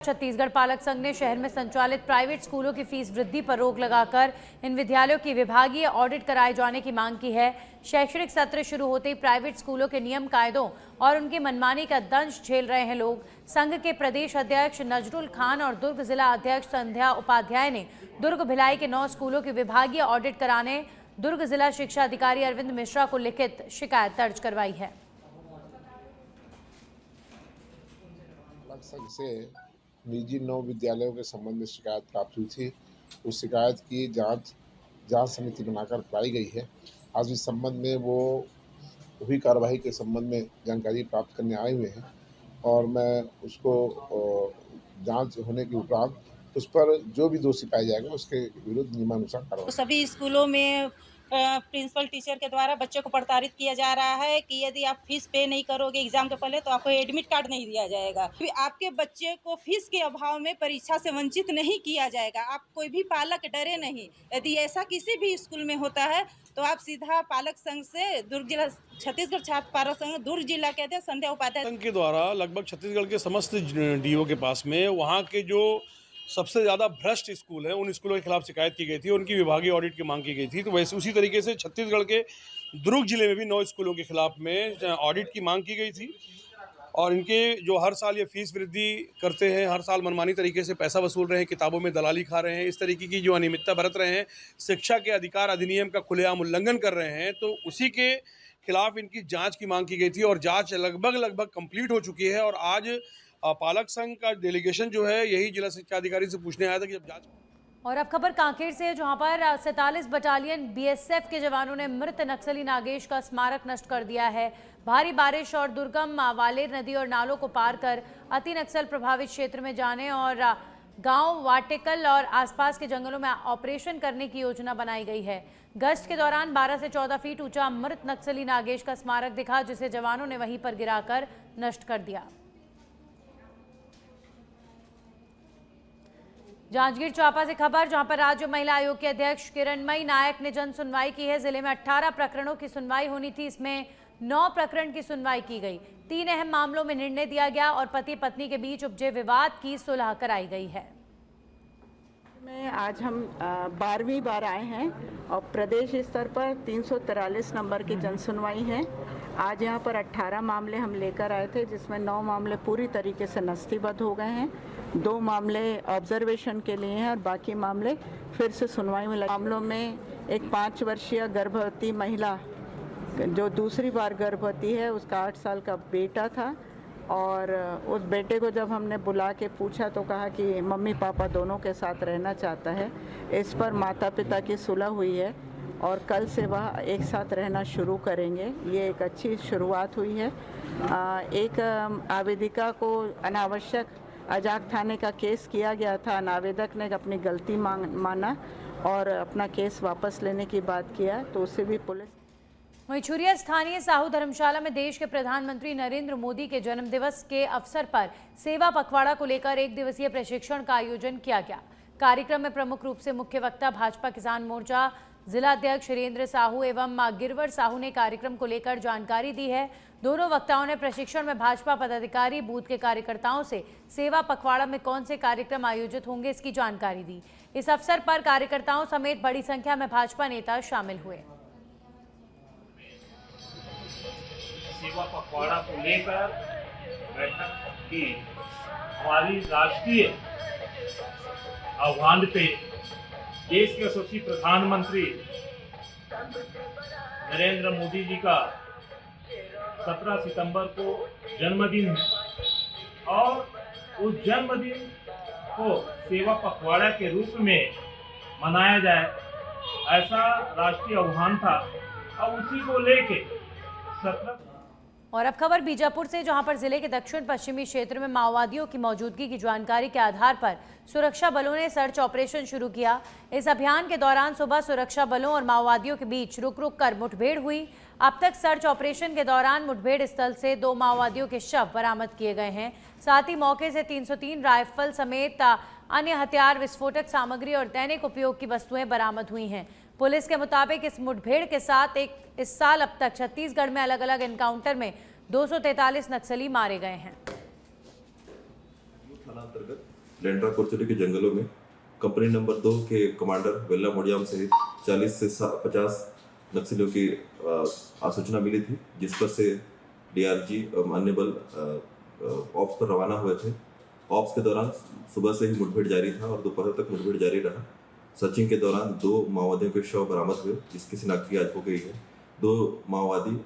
छत्तीसगढ़ पालक संघ ने शहर में संचालित प्राइवेट स्कूलों की फीस वृद्धि पर रोक लगाकर इन विद्यालयों की विभागीय ऑडिट कराए जाने की मांग की है। शैक्षणिक सत्र शुरू होते ही प्राइवेट स्कूलों के नियम कायदों और उनकी मनमानी का दंश झेल रहे हैं लोग। संघ के प्रदेश अध्यक्ष नजरुल खान और दुर्ग जिला अध्यक्ष संध्या उपाध्याय ने दुर्ग भिलाई के 9 स्कूलों की विभागीय ऑडिट कराने दुर्ग जिला शिक्षा अधिकारी अरविंद मिश्रा को लिखित शिकायत दर्ज करवाई है। निजी 9 विद्यालयों के संबंध में शिकायत प्राप्त हुई थी। उस शिकायत की जांच समिति बनाकर कराई गई है। आज इस संबंध में वो हुई कार्रवाई के संबंध में जानकारी प्राप्त करने आए हुए हैं और मैं उसको जांच होने के उपरांत उस पर जो भी दोषी पाया जाएगा उसके विरुद्ध नियमानुसार कार्रवाई। सभी स्कूलों में प्रिंसिपल टीचर के द्वारा बच्चों को प्रताड़ित किया जा रहा है कि यदि आप फीस पे नहीं करोगे एग्जाम के पहले तो आपको एडमिट कार्ड नहीं दिया जाएगा। आपके बच्चे को फीस के अभाव में परीक्षा से वंचित नहीं किया जाएगा। आप कोई भी पालक डरे नहीं। यदि ऐसा किसी भी स्कूल में होता है तो आप सीधा पालक संघ से दुर्ग जिला छत्तीसगढ़ छात्र पालक संघ दुर्ग जिला के अध्यक्ष संध्या उपाध्याय संघ के द्वारा लगभग छत्तीसगढ़ के समस्त डीओ के पास में वहाँ के जो सबसे ज़्यादा भ्रष्ट स्कूल है उन स्कूलों के खिलाफ शिकायत की गई थी, उनकी विभागीय ऑडिट की मांग की गई थी। तो वैसे उसी तरीके से छत्तीसगढ़ के दुर्ग जिले में भी 9 स्कूलों के खिलाफ में ऑडिट की मांग की गई थी और इनके जो हर साल ये फीस वृद्धि करते हैं, हर साल मनमानी तरीके से पैसा वसूल रहे हैं, किताबों में दलाली खा रहे हैं, इस तरीके की जो अनियमितता बरत रहे हैं, शिक्षा के अधिकार अधिनियम का खुलेआम उल्लंघन कर रहे हैं, तो उसी के खिलाफ इनकी जाँच की मांग की गई थी और जाँच लगभग कंप्लीट हो चुकी है। और आज पालक संघ का डेलीगेशन जो है यही जिला शिक्षा अधिकारी से पूछने आया था कि जब जांच। और अब खबर कांकेर से है, जहां पर 47 बटालियन बीएसएफ के जवानों ने मृत नक्सली नागेश का स्मारक नष्ट कर दिया है। भारी बारिश और दुर्गम वालेर नदी और नालों को पार कर अति नक्सल प्रभावित क्षेत्र में जाने और गांव वाटेकल और आसपास के जंगलों में ऑपरेशन करने की योजना बनाई गई है। गश्त के दौरान 12 से 14 फीट ऊंचा मृत नक्सली नागेश का स्मारक दिखा, जिसे जवानों ने वहीं पर गिराकर नष्ट कर दिया। जांजगीर चांपा से खबर, जहां पर राज्य महिला आयोग के अध्यक्ष किरणमयी नायक ने जन सुनवाई की है। जिले में 18 प्रकरणों की सुनवाई होनी थी, इसमें 9 प्रकरण की सुनवाई की गई। 3 अहम मामलों में निर्णय दिया गया और पति पत्नी के बीच उपजे विवाद की सुलह कराई गई है। आज हम 12वीं बार आए हैं और प्रदेश स्तर पर 343 नंबर की जनसुनवाई है। आज यहाँ पर 18 मामले हम लेकर आए थे, जिसमें 9 मामले पूरी तरीके से नस्तीबद्ध हो गए हैं, 2 मामले ऑब्जर्वेशन के लिए हैं और बाकी मामले फिर से सुनवाई में लगे। मामलों में एक 5 वर्षीय गर्भवती महिला जो दूसरी बार गर्भवती है, उसका 8 साल का बेटा था और उस बेटे को जब हमने बुला के पूछा तो कहा कि मम्मी पापा दोनों के साथ रहना चाहता है। इस पर माता पिता की सुलह हुई है और कल से वह एक साथ रहना शुरू करेंगे। ये एक अच्छी शुरुआत हुई है। एक आवेदिका को अनावश्यक अजाक थाने का केस किया गया था। आवेदक ने अपनी गलती माना और अपना केस वापस लेने की बात किया, तो उसे भी पुलिस। वहीं छुरिया स्थानीय साहू धर्मशाला में देश के प्रधानमंत्री नरेंद्र मोदी के जन्मदिवस के अवसर पर सेवा पखवाड़ा को लेकर 1 दिवसीय प्रशिक्षण का आयोजन किया गया। कार्यक्रम में प्रमुख रूप से मुख्य वक्ता भाजपा किसान मोर्चा जिला अध्यक्ष वीरेंद्र साहू एवं गिरवर साहू ने कार्यक्रम को लेकर जानकारी दी है। दोनों वक्ताओं ने प्रशिक्षण में भाजपा पदाधिकारी बूथ के कार्यकर्ताओं से सेवा पखवाड़ा में कौन से कार्यक्रम आयोजित होंगे इसकी जानकारी दी। इस अवसर पर कार्यकर्ताओं समेत बड़ी संख्या में भाजपा नेता शामिल हुए। सेवा पखवाड़ा को लेकर बैठक की हमारी राष्ट्रीय आह्वान पे देश के यशस्वी प्रधानमंत्री नरेंद्र मोदी जी का 17 सितंबर को जन्मदिन है और उस जन्मदिन को सेवा पखवाड़ा के रूप में मनाया जाए, ऐसा राष्ट्रीय आह्वान था और उसी को लेके 17। और अब खबर बीजापुर से, जहां पर जिले के दक्षिण पश्चिमी क्षेत्र में माओवादियों की मौजूदगी की जानकारी के आधार पर सुरक्षा बलों ने सर्च ऑपरेशन शुरू किया। इस अभियान के दौरान सुबह सुरक्षा बलों और माओवादियों के बीच रुक कर मुठभेड़ हुई। अब तक सर्च ऑपरेशन के दौरान मुठभेड़ स्थल से 2 माओवादियों के शव बरामद किए गए हैं। साथ ही मौके से 303 राइफल समेत अन्य हथियार, विस्फोटक सामग्री और दैनिक उपयोग की वस्तुएं बरामद हुई हैं। पुलिस के मुताबिक इस मुठभेड़ के साथ इस साल अब तक छत्तीसगढ़ में अलग अलग एनकाउंटर में 243 नक्सली मारे गए हैं। लेंड्रा कोरचोटी के जंगलों में कंपनी नंबर 2 के कमांडर वेल्ला मोडियाम सहित 40 से 50 नक्सलियों की सूचना मिली थी, जिस पर से डीआरजी अन्य बल ऑप्स पर रवाना हुए थे। ऑप्स के दौरान सुबह से ही मुठभेड़ जारी था और दोपहर तक मुठभेड़ जारी रहा। सर्चिंग के दौरान 2 माओवादियों के शव बरामद हुए, जिसकी शिनाख्त आज हो गई है। 2 माओवादी